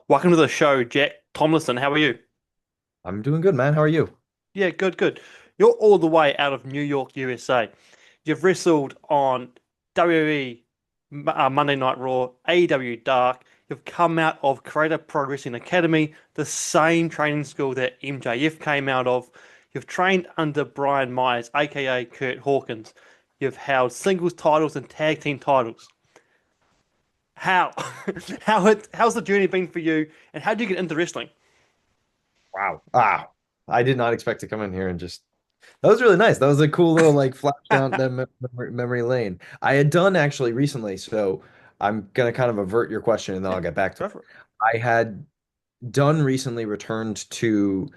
Welcome to the show, Jack Tomlinson. How are you? I'm doing good, man. How are you? Yeah, good, good. You're all the way out of New York, USA. You've wrestled on WWE Monday Night Raw, AEW Dark. You've come out of Creative Pro Wrestling Academy, the same training school that MJF came out of. You've trained under Brian Myers, aka Curt Hawkins. You've held singles titles and tag team titles. How? How's the journey been for you, and how did you get into wrestling? Wow. I did not expect to come in here and just that was really nice. That was a cool little like flash down that memory lane. I had done actually recently, so I'm gonna kind of avert your question and then Yeah, I'll get back to go it. for it. I had done recently returned to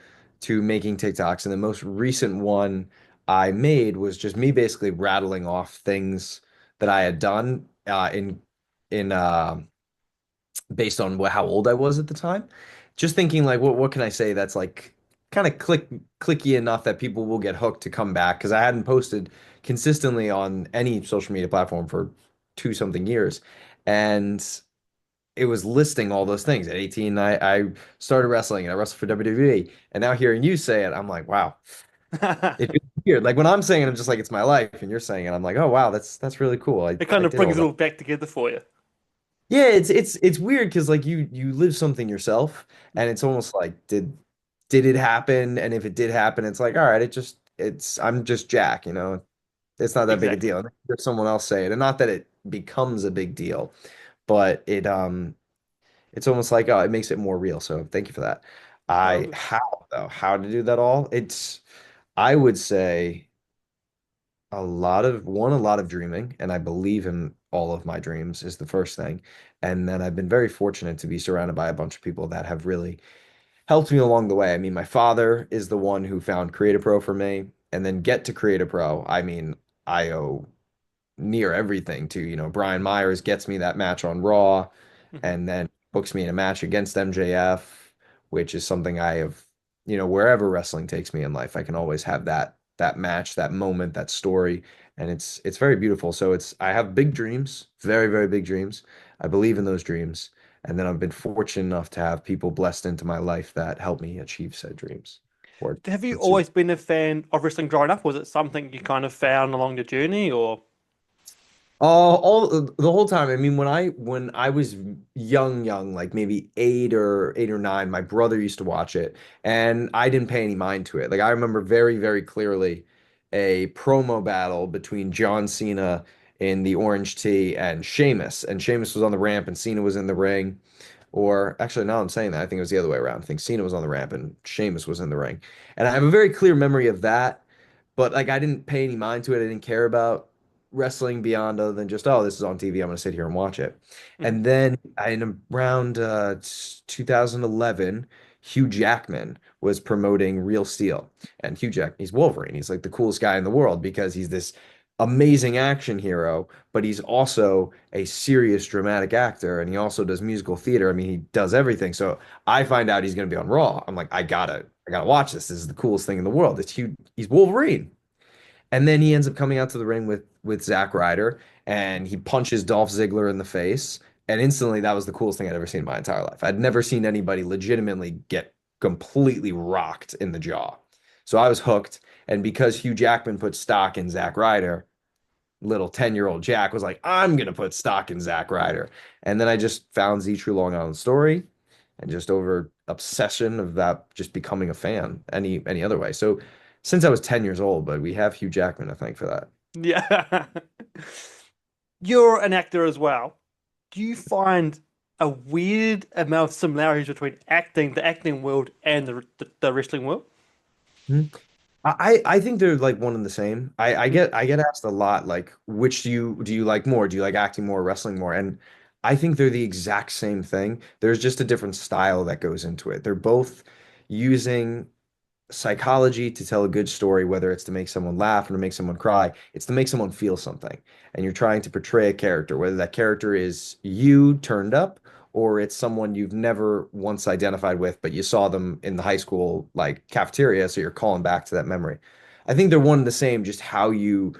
making TikToks, and the most recent one I made was just me basically rattling off things that I had done in based on how old I was at the time. Just thinking like what can I say that's like kind of clicky enough that people will get hooked to come back because I hadn't posted consistently on any social media platform for two something years. And it was listing all those things. At 18, I started wrestling and I wrestled for WWE. And now hearing you say it, I'm like, wow, it feels weird. Like when I'm saying it, I'm just like it's my life, and you're saying it, I'm like, oh wow, that's really cool. It I kind of did all brings it that. all back together for you. Yeah, it's weird because like you live something yourself, and it's almost like did it happen? And if it did happen, it's like all right, it's I'm just Jack, you know. It's not that big a Exactly. deal. And then hear someone else say it, and not that it becomes a big deal, but it's almost like oh, it makes it more real. So thank you for that. No, I good. how though how to do that all? It's I would say a lot of dreaming, and I believe in all of my dreams is the first thing. And then I've been very fortunate to be surrounded by a bunch of people that have really helped me along the way. I mean, my father is the one who found Creative Pro for me, and then get to Creative Pro. I mean, I owe near everything to, Brian Myers gets me that match on Raw Mhm. and then books me in a match against MJF, which is something I have, wherever wrestling takes me in life, I can always have that match, that moment, that story, and it's very beautiful. So it's I have big dreams, very, very big dreams. I believe in those dreams. And then I've been fortunate enough to have people blessed into my life that help me achieve said dreams or Have you pursue. always been a fan of wrestling growing up? Was it something you kind of found along the journey, or? All the whole time. I mean, when I was young, like maybe eight or nine, my brother used to watch it, and I didn't pay any mind to it. Like I remember very, very clearly a promo battle between John Cena in the orange tee and Sheamus was on the ramp, and Cena was in the ring. Or actually, now I'm saying that, I think it was the other way around. I think Cena was on the ramp and Sheamus was in the ring, and I have a very clear memory of that. But like, I didn't pay any mind to it. I didn't care about wrestling beyond other than just, oh, this is on TV. I'm going to sit here and watch it. Mhm. And then in around 2011, Hugh Jackman was promoting Real Steel. And Hugh Jack, he's Wolverine. He's like the coolest guy in the world because he's this amazing action hero, but he's also a serious dramatic actor and he also does musical theater. I mean, he does everything. So I find out he's going to be on Raw. I'm like, I gotta watch this. This is the coolest thing in the world. It's Hugh, he's Wolverine. And then he ends up coming out to the ring with Zack Ryder, and he punches Dolph Ziggler in the face. And instantly, that was the coolest thing I'd ever seen in my entire life. I'd never seen anybody legitimately get completely rocked in the jaw. So I was hooked. And because Hugh Jackman put stock in Zack Ryder, little 10-year-old Jack was like, I'm gonna put stock in Zack Ryder. And then I just found Z True Long Island Story and just over obsession of that just becoming a fan any other way. So since I was 10 years old, but we have Hugh Jackman to thank for that. Yeah. You're an actor as well. Do you find a weird amount of similarities between the acting world, and the wrestling world? Mhm. I think they're like one and the same. Mhm. I get asked a lot like which do you like more? Do you like acting more or wrestling more? And I think they're the exact same thing. There's just a different style that goes into it. They're both using psychology to tell a good story, whether it's to make someone laugh or to make someone cry, it's to make someone feel something. And you're trying to portray a character, whether that character is you turned up or it's someone you've never once identified with, but you saw them in the high school like cafeteria, so you're calling back to that memory. I think they're one and the same, just how you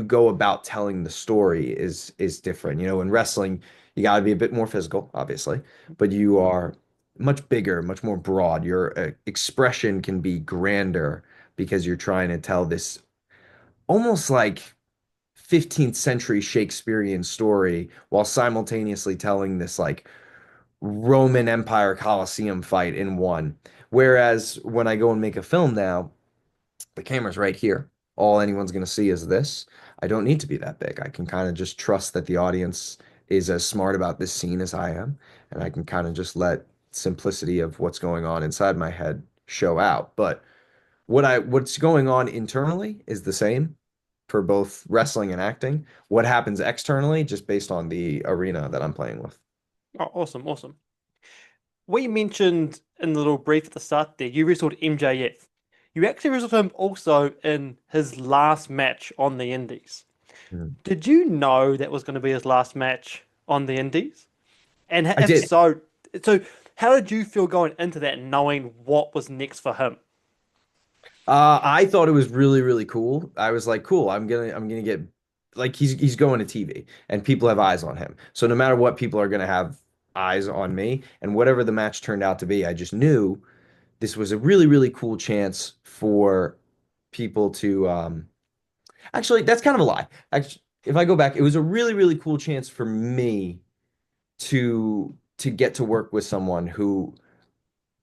go about telling the story is different. In wrestling, You got to be a bit more physical, obviously, but you are much bigger, much more broad. Your expression can be grander because you're trying to tell this almost like 15th century Shakespearean story while simultaneously telling this like Roman Empire Colosseum fight in one. Whereas when I go and make a film now, the camera's right here. All anyone's going to see is this. I don't need to be that big. I can kind of just trust that the audience is as smart about this scene as I am, and I can kind of just let simplicity of what's going on inside my head show out. But what's going on internally is the same for both wrestling and acting. What happens externally just based on the arena that I'm playing with. Oh, awesome, awesome. We mentioned in the little brief at the start there, you wrestled MJF. You actually wrestled him also in his last match on the Indies. Mhm. Did you know that was going to be his last match on the Indies? And I if did. so, so how did you feel going into that, knowing what was next for him? I thought it was really, really cool. I was like, cool, I'm gonna get like he's going to TV and people have eyes on him. So no matter what, people are gonna have eyes on me. And whatever the match turned out to be, I just knew this was a really, really cool chance for people to actually that's kind of a lie. Actually, if I go back, it was a really, really cool chance for me to get to work with someone who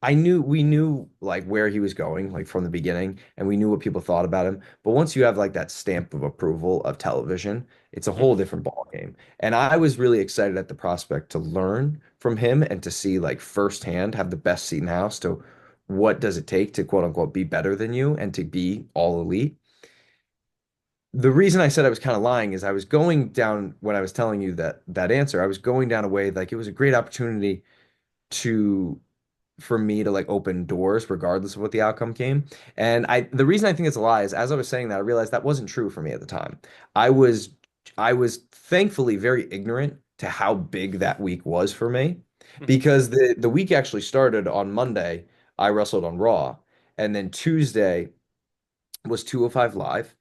we knew like where he was going, like from the beginning, and we knew what people thought about him. But once you have like that stamp of approval of television, it's a whole Hmm. different ball game. And I was really excited at the prospect to learn from him and to see like firsthand, have the best seat in the house to what does it take to quote unquote be better than you and to be all elite. The reason I said I was kind of lying is I was going down when I was telling you that answer, I was going down a way like it was a great opportunity to for me to like open doors regardless of what the outcome came. And the reason I think it's a lie is as I was saying that I realized that wasn't true for me at the time. I was I was thankfully very ignorant to how big that week was for me Hmm. because the week actually started on Monday. I wrestled on Raw, and then Tuesday was 205 Live.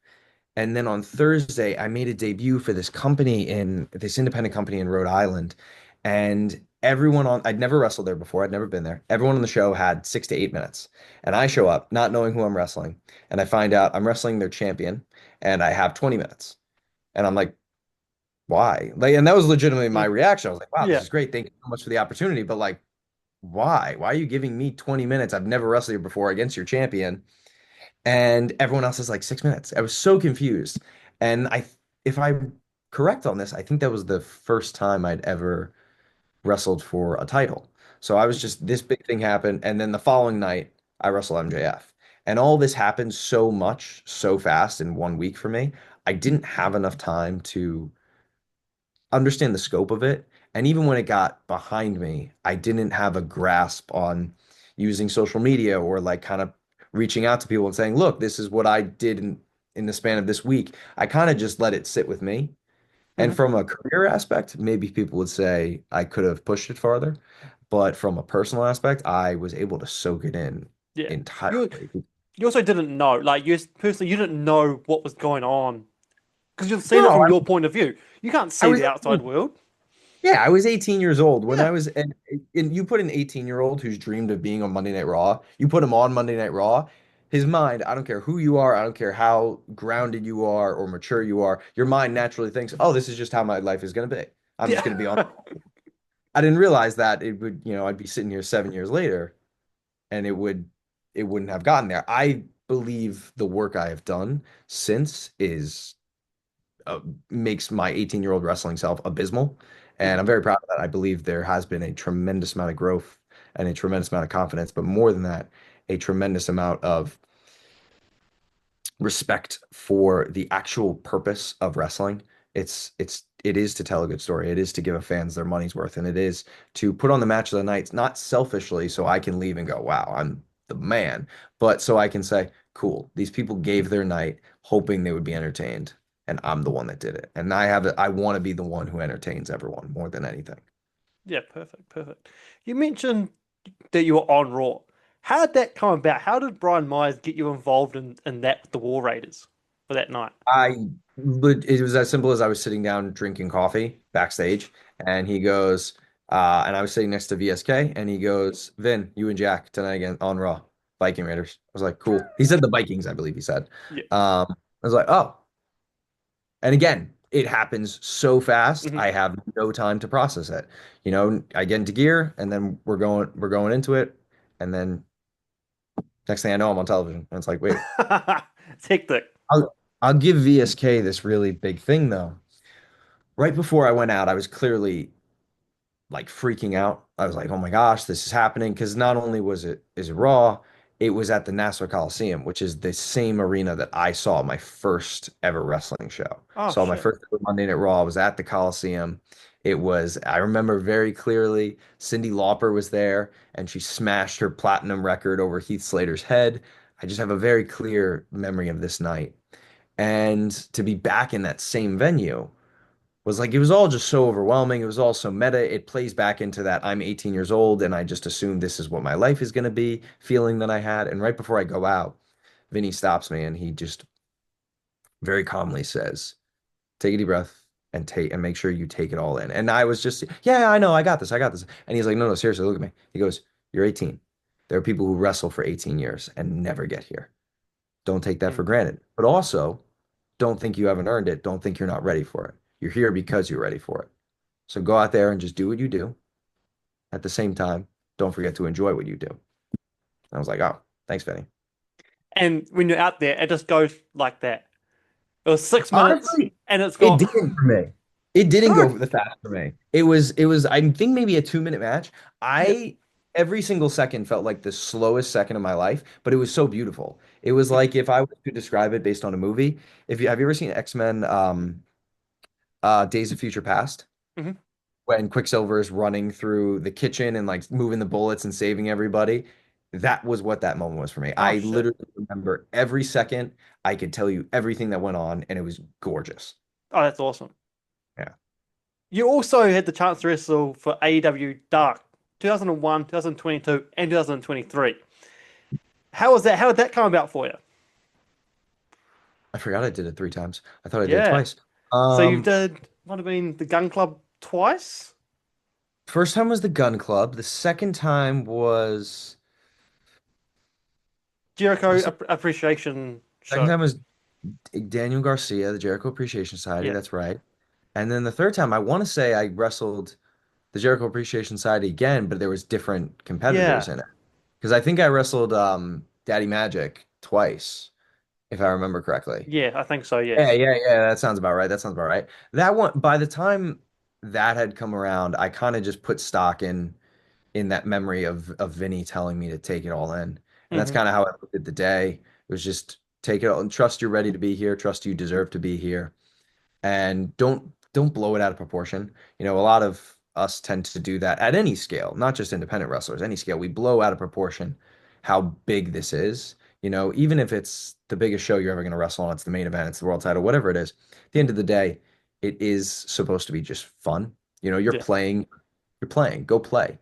And then on Thursday, I made a debut for this independent company in Rhode Island. And I'd never wrestled there before. I'd never been there. Everyone on the show had 6 to 8 minutes. And I show up not knowing who I'm wrestling. And I find out I'm wrestling their champion and I have 20 minutes. And I'm like, why? Like, and that was legitimately my reaction. I was like, wow, this Yeah. is great. Thank you so much for the opportunity. But like, why? Why are you giving me 20 minutes? I've never wrestled you before against your champion and everyone else is like 6 minutes. I was so confused. And if I'm correct on this, I think that was the first time I'd ever wrestled for a title. So I was just this big thing happened, and then the following night I wrestled MJF. And all this happened so much, so fast in 1 week for me. I didn't have enough time to understand the scope of it. And even when it got behind me, I didn't have a grasp on using social media or like kind of reaching out to people and saying, look, this is what I did in the span of this week. I kind of just let it sit with me. And Hmm. from a career aspect, maybe people would say I could have pushed it farther. But from a personal aspect, I was able to soak it in Yeah. You entirely. you also didn't know, like you personally, you didn't know what was going on because you've seen it No, from your point of view. You can't I see was the outside world. Yeah, I was 18 years old when Yeah. I was, and you put an 18-year-old who's dreamed of being on Monday Night Raw, you put him on Monday Night Raw, his mind, I don't care who you are, I don't care how grounded you are or mature you are, your mind naturally thinks, oh, this is just how my life is going to be. I'm just Yeah. going to be on. I didn't realize that it would, I'd be sitting here 7 years later and it wouldn't have gotten there. I believe the work I have done since is uh, makes my 18-year-old wrestling self abysmal. And Mhm. I'm very proud of that. I believe there has been a tremendous amount of growth and a tremendous amount of confidence, but more than that, a tremendous amount of respect for the actual purpose of wrestling. It is to tell a good story. It is to give fans their money's worth, and it is to put on the match of the night, not selfishly so I can leave and go, wow, I'm the man, but so I can say, cool, these people gave their night hoping they would be entertained, and I'm the one that did it. And I want to be the one who entertains everyone more than anything. Yeah, perfect, perfect. You mentioned that you were on Raw. How did that come about? How did Brian Myers get you involved in that with the War Raiders for that night? But it was as simple as I was sitting down drinking coffee backstage, and he goes, and I was sitting next to VSK, and he goes, Vin, you and Jack tonight again on Raw, Viking Raiders. I was like, cool. He said the Vikings, I believe he said. Yeah. I was like, oh. And again, it happens so fast, Hmm. I have no time to process it. I get into gear, and then we're going into it, and then next thing I know, I'm on television, and it's like, wait, It's hectic. I'll give VSK this really big thing though. Right before I went out, I was clearly like freaking out. I was like, "Oh my gosh, this is happening!" Because not only was it is it Raw, it was at the Nassau Coliseum, which is the same arena that I saw my first ever wrestling show. Oh Saw my shit. first ever Monday Night Raw was at the Coliseum. I remember very clearly, Cyndi Lauper was there, and she smashed her platinum record over Heath Slater's head. I just have a very clear memory of this night. And to be back in that same venue was like it was all just so overwhelming. It was all so meta. It plays back into that I'm 18 years old and I just assume this is what my life is going to be feeling that I had. And right before I go out, Vinny stops me and he just very calmly says, "Take a deep breath and make sure you take it all in." And I was just, "Yeah, I know, I got this, I got this." And he's like, "No, no, seriously, look at me." He goes, "You're 18. There are people who wrestle for 18 years and never get here. Don't take that for Mm. granted. But also, don't think you haven't earned it. Don't think you're not ready for it. You're here because you're ready for it. So go out there and just do what you do. At the same time, don't forget to enjoy what you do." I was like, "Oh, thanks, Vinny." And when you're out there, it just goes like that. It was 6 minutes Honestly, and it's it gone. didn't for me. It didn't No. go the fast for me. It was, I think maybe a 2 minute match. Yeah. I every single second felt like the slowest second of my life, but it was so beautiful. It was like if I was to describe it based on a movie, if you have you ever seen X-Men Days of Future Past? Hmm. When Quicksilver is running through the kitchen and like moving the bullets and saving everybody. That was what that moment was for me. Oh I shit. literally remember every second. I could tell you everything that went on, and it was gorgeous. Oh, that's awesome. Yeah. You also had the chance to wrestle for AEW Dark 2001, 2022, and 2023. How was that? How did that come about for you? I forgot I did it 3 times. I thought I did it Yeah. twice. So you Um, did, might have been the Gun Club twice? First time was the Gun Club. The second time was the Jericho se- Appreciation second Show. time was Daniel Garcia, the Jericho Appreciation Society. Yeah. That's right. And then the third time, I want to say I wrestled the Jericho Appreciation Society again, but there was different competitors Yeah. in it. Because I think I wrestled Daddy Magic twice, if I remember correctly. Yeah, I think so, Yeah, yes. yeah, yeah. That sounds about right. That sounds about right. That one, by the time that had come around, I kind of just put stock in that memory of Vinny telling me to take it all in. And that's Hmm. kind of how I looked at the day. It was just take it all and trust you're ready to be here, trust you deserve to be here and don't blow it out of proportion. A lot of us tend to do that at any scale, not just independent wrestlers, any scale. We blow out of proportion how big this is. Even if it's the biggest show you're ever going to wrestle on, it's the main event, it's the world title, whatever it is. At the end of the day, it is supposed to be just fun. Yeah. You're playing, go play.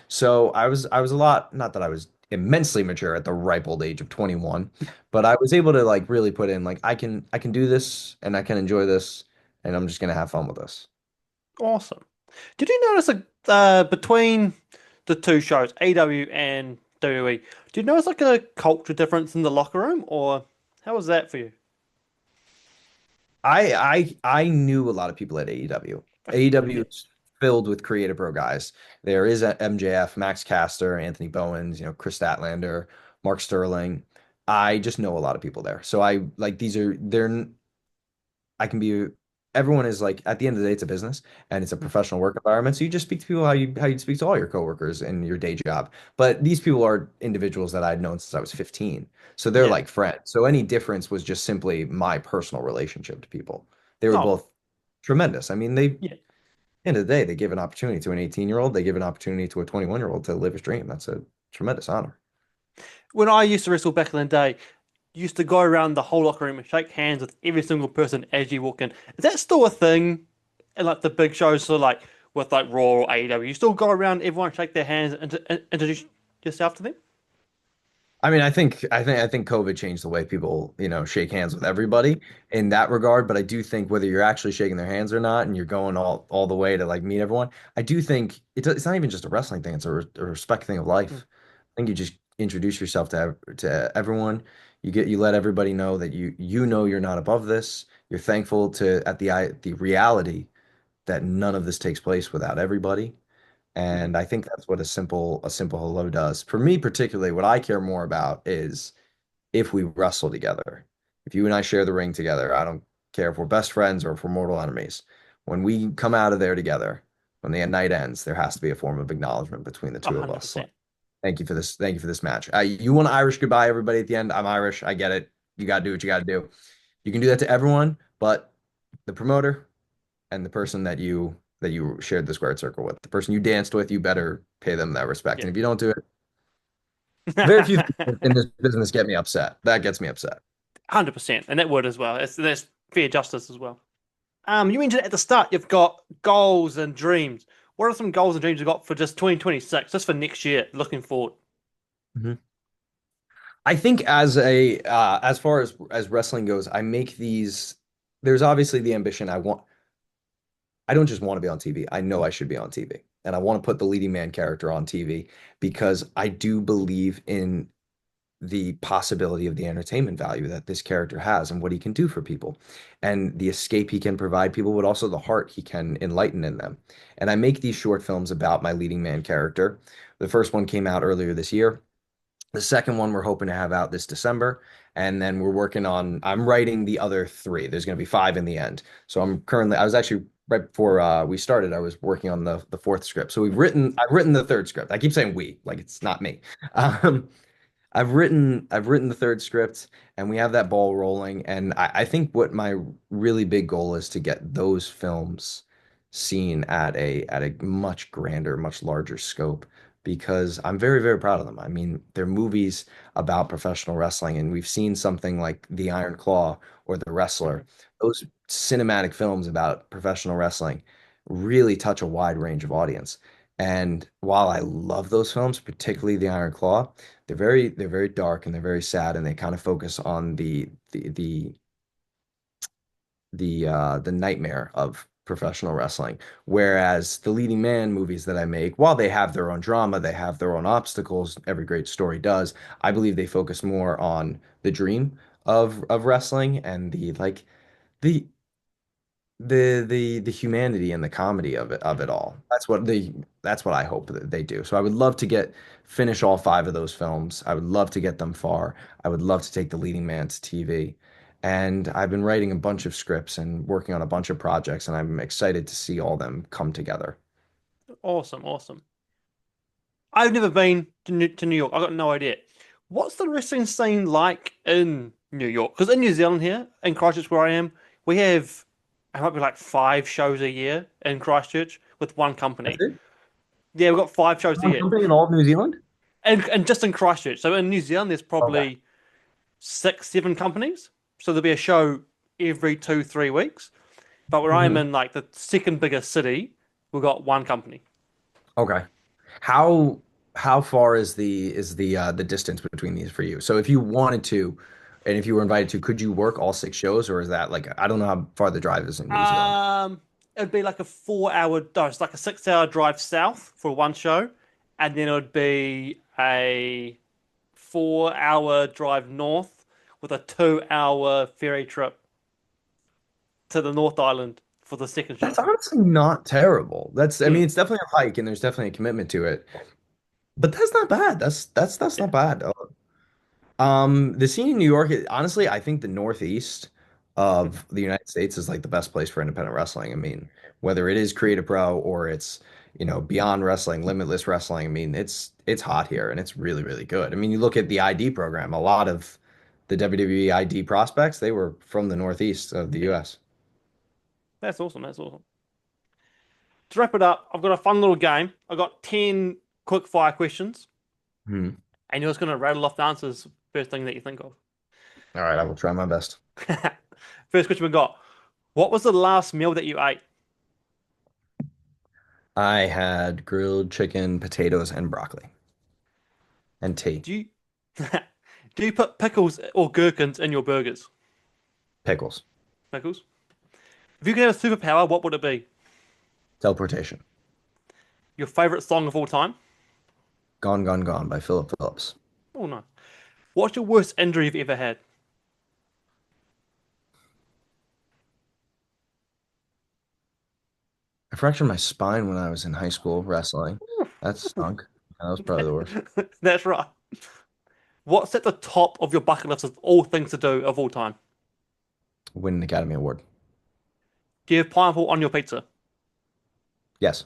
So I was a lot, not that I was immensely mature at the ripe old age of 21, but I was able to like really put in like I can do this and I can enjoy this and I'm just gonna have fun with this. Awesome. Did you notice between the two shows, AEW and WWE, did you notice like a culture difference in the locker room, or how was that for you? I knew a lot of people at AEW. AEW Yeah. is filled with creative pro guys. There is a MJF, Max Caster, Anthony Bowens, Chris Statlander, Mark Sterling. I just know a lot of people there. So I like these are they're I can be everyone is like at the end of the day it's a business and it's a professional work environment. So you just speak to people how you speak to all your coworkers in your day job. But these people are individuals that I'd known since I was 15. So they're Yeah. like friends. So any difference was just simply my personal relationship to people. They were Oh, both tremendous. I mean, yeah. end of the day, they give an opportunity to an 18-year-old, they give an opportunity to a 21-year-old to live his dream. That's a tremendous honor. When I used to wrestle back in the day, you used to go around the whole locker room and shake hands with every single person as you walk in. Is that still a thing? And like the big shows, so like with like Raw or AEW, you still go around, everyone shake their hands and introduce yourself to them? I mean, I think COVID changed the way people, shake hands with everybody in that regard. But I do think whether you're actually shaking their hands or not, and you're going all the way to like meet everyone, I do think it's not even just a wrestling thing; it's a respect thing of Mm. life. I think you just introduce yourself to everyone. You let everybody know that you know you're not above this. You're thankful to at the reality that none of this takes place without everybody. Mhm. And I think that's what a simple hello does. For me particularly, what I care more about is if we wrestle together. If you and I share the ring together, I don't care if we're best friends or if we're mortal enemies. When we come out of there together, when the night ends, there has to be a form of acknowledgement between the A two of hundred us. Like, percent. thank you for this. Thank you for this match. You want to Irish goodbye, everybody, at the end? I'm Irish. I get it. You got to do what you got to do. You can do that to everyone, but the promoter and the person that you shared the squared circle with, the person you danced with, you better pay them that respect. Yeah. And if you don't do it, very few things in this business get me upset. That gets me upset. 100%, and that would as well. That's fair justice as well. You mentioned at the start you've got goals and dreams. What are some goals and dreams you've got for just 2026, just for next year, looking forward? Mhm. I think as far as wrestling goes, I make these. There's obviously the ambition. I don't just want to be on TV. I know I should be on TV. And I want to put the leading man character on TV because I do believe in the possibility of the entertainment value that this character has and what he can do for people and the escape he can provide people, but also the heart he can enlighten in them. And I make these short films about my leading man character. The first one came out earlier this year. The second one we're hoping to have out this December. And then I'm writing the other three. There's going to be five in the end. So I was actually, right before we started, I was working on the fourth script. So I've written the third script. I keep saying we, like it's not me. Um, I've written the third script and we have that ball rolling. And I think what my really big goal is to get those films seen at a much grander, much larger scope because I'm very, very proud of them. I mean, they're movies about professional wrestling, and we've seen something like The Iron Claw or The Wrestler. Mhm. Those cinematic films about professional wrestling really touch a wide range of audience. And while I love those films, particularly The Iron Claw, they're very dark and they're very sad and they kind of focus on the nightmare of professional wrestling. Whereas the leading man movies that I make, while they have their own drama, they have their own obstacles, every great story does, I believe they focus more on the dream of wrestling and the the humanity and the comedy of it Mhm. all. That's what I hope that they do. So I would love to finish all five of those films. I would love to get them far. I would love to take the leading man to TV. And I've been writing a bunch of scripts and working on a bunch of projects, and I'm excited to see all them come together. Awesome, awesome. I've never been to New York. I got no idea. What's the wrestling scene like in New York? Because in New Zealand here, in Christchurch where I am, we have, it might be like 5 shows a year in Christchurch with one That's company. it? Yeah, we've got 5 shows a One year. company in all of New Zealand? And just in Christchurch. So in New Zealand, there's Okay. probably 6, 7 companies. So there'll be a show every 2, 3 weeks. But where I'm Hmm. in like the second biggest city, we've got one company. Okay. How how far is the distance between these for you? So if you wanted to, and if you were invited to, could you work all six shows, or is that like I don't know how far the drive is in New Zealand. Um, it'd be like a 4 hour, no, it's like a 6 hour drive south for one show, and then it would be a 4 hour drive north with a 2 hour ferry trip to the North Island for the second show. That's honestly not terrible. I Hmm. mean, it's definitely a hike, and there's definitely a commitment to it, but that's not bad. That's Yeah. not bad. The scene in New York, honestly, I think the Northeast Mhm. of the United States is like the best place for independent wrestling. I mean, whether it is Creative Pro or it's, Beyond Wrestling, Limitless Wrestling, I mean, it's hot here and it's really, really good. I mean, you look at the ID program, a lot of the WWE ID prospects, they were from the Northeast of the Yeah. US. That's awesome. That's awesome. To wrap it up, I've got a fun little game. I've got 10 quick fire questions, Hmm. and you're just going to rattle off the answers first thing that you think of. All right, I will try my best. First question we got. What was the last meal that you ate? I had grilled chicken, potatoes, and broccoli and tea. Do you Do you put pickles or gherkins in your burgers? Pickles. Pickles. If you could have a superpower, what would it be? Teleportation. Your favorite song of all time? Gone, Gone, Gone by Philip Phillips. Oh no. What's your worst injury you've ever had? I fractured my spine when I was in high school wrestling. That stunk. That was probably the worst. That's right. What's at the top of your bucket list of all things to do of all time? Win an Academy Award. Do you have pineapple on your pizza? Yes.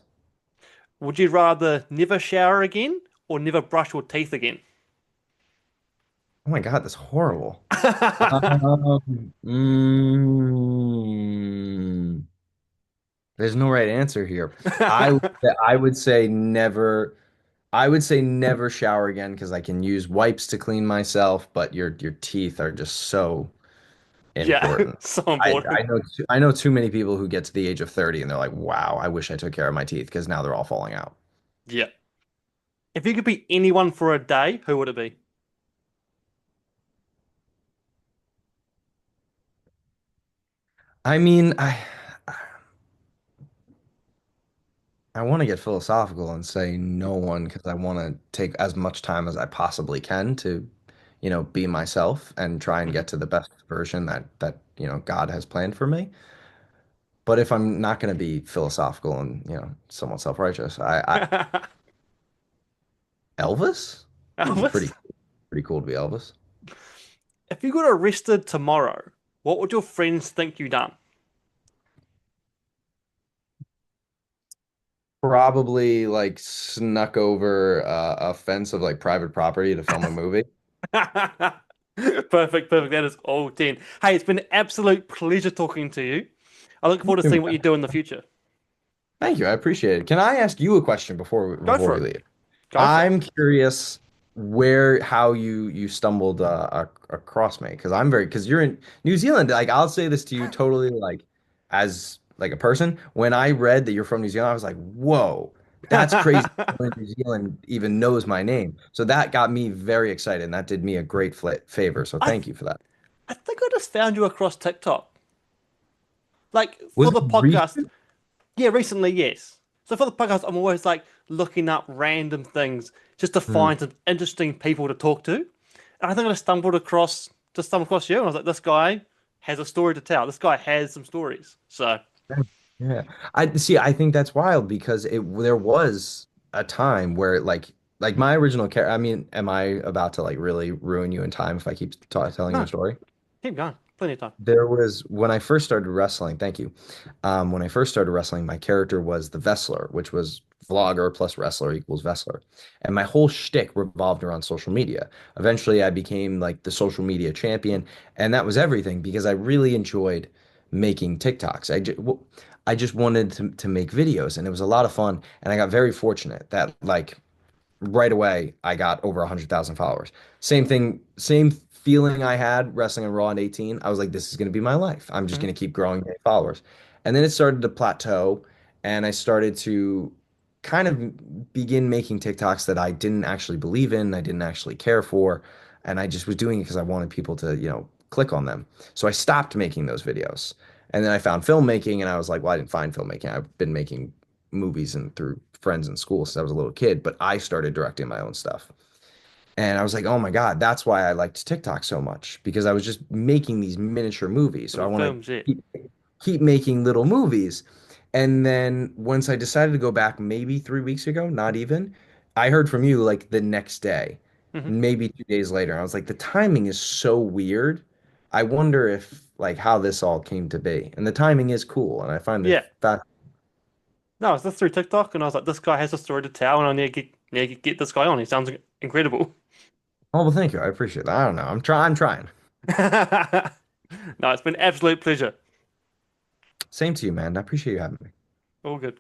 Would you rather never shower again or never brush your teeth again? Oh my God, that's horrible. There's no right answer here. I would say never. I would say never shower again because I can use wipes to clean myself, but your teeth are just so Yeah, important. so I important. I know too many people who get to the age of 30 and they're like, "Wow, I wish I took care of my teeth because now they're all falling out." Yeah. If you could be anyone for a day, who would it be? I mean, I want to get philosophical and say no one because I want to take as much time as I possibly can to, be myself and try and Mhm. get to the best version that God has planned for me. But if I'm not going to be philosophical and, somewhat self-righteous, I Elvis? It would be Elvis? pretty cool to be Elvis. If you got arrested tomorrow, what would your friends think you done? Probably like snuck over a fence of like private property to film a movie. Perfect, perfect. That is all 10. Hey, it's been an absolute pleasure talking to you. I look forward to seeing what you do in the future. Thank you. I appreciate it. Can I ask you a question Go before for we it. leave? Go for it. I'm curious how you stumbled across me because because you're in New Zealand. Like I'll say this to you totally like as like a person. When I read that you're from New Zealand, I was like, whoa, that's crazy. Someone in New Zealand even knows my name. So that got me very excited, and that did me a great favor. So I thank you for that. I think I just found you across TikTok. Like for Was it the podcast. recent? Yeah, recently, yes. So for the podcast, I'm always like looking up random things just to Hmm. find some interesting people to talk to. And I think I just stumbled across you, and I was like, this guy has a story to tell. This guy has some stories. So Yeah. I see, I think that's wild because there was a time where like my original character, I mean, am I about to like really ruin you in time if I keep telling you a no, story? keep going. Plenty of time. There was when I first started wrestling, thank you. When I first started wrestling, my character was the Vessler, which was vlogger plus wrestler equals Vessler. And my whole shtick revolved around social media. Eventually, I became like the social media champion, and that was everything because I really enjoyed making TikToks. I just wanted to make videos, and it was a lot of fun. And I got very fortunate that like right away I got over 100,000 followers. Same thing, same feeling I had wrestling in Raw in 18. I was like, this is going to be my life. I'm just Hmm. going to keep growing my followers. And then it started to plateau, and I started to kind of begin making TikToks that I didn't actually believe in, I didn't actually care for, and I just was doing it because I wanted people to, click on them. So I stopped making those videos. And then I found filmmaking, and I was like, well, I didn't find filmmaking. I've been making movies and through friends in school since I was a little kid, but I started directing my own stuff. And I was like, oh my God, that's why I liked TikTok so much because I was just making these miniature movies. So I Little want to films, yeah. keep making little movies. And then once I decided to go back, maybe 3 weeks ago, not even, I heard from you like the next day, Hmm. maybe 2 days later. I was like, the timing is so weird. I wonder if like how this all came to be. And the timing is cool. And I find it Yeah. that No, I was just through TikTok, and I was like, this guy has a story to tell, and I need to get this guy on. He sounds incredible. oh well, thank you. I appreciate that. I don't know. I'm trying. No, it's been an absolute pleasure. Same to you, man. I appreciate you having me. All good.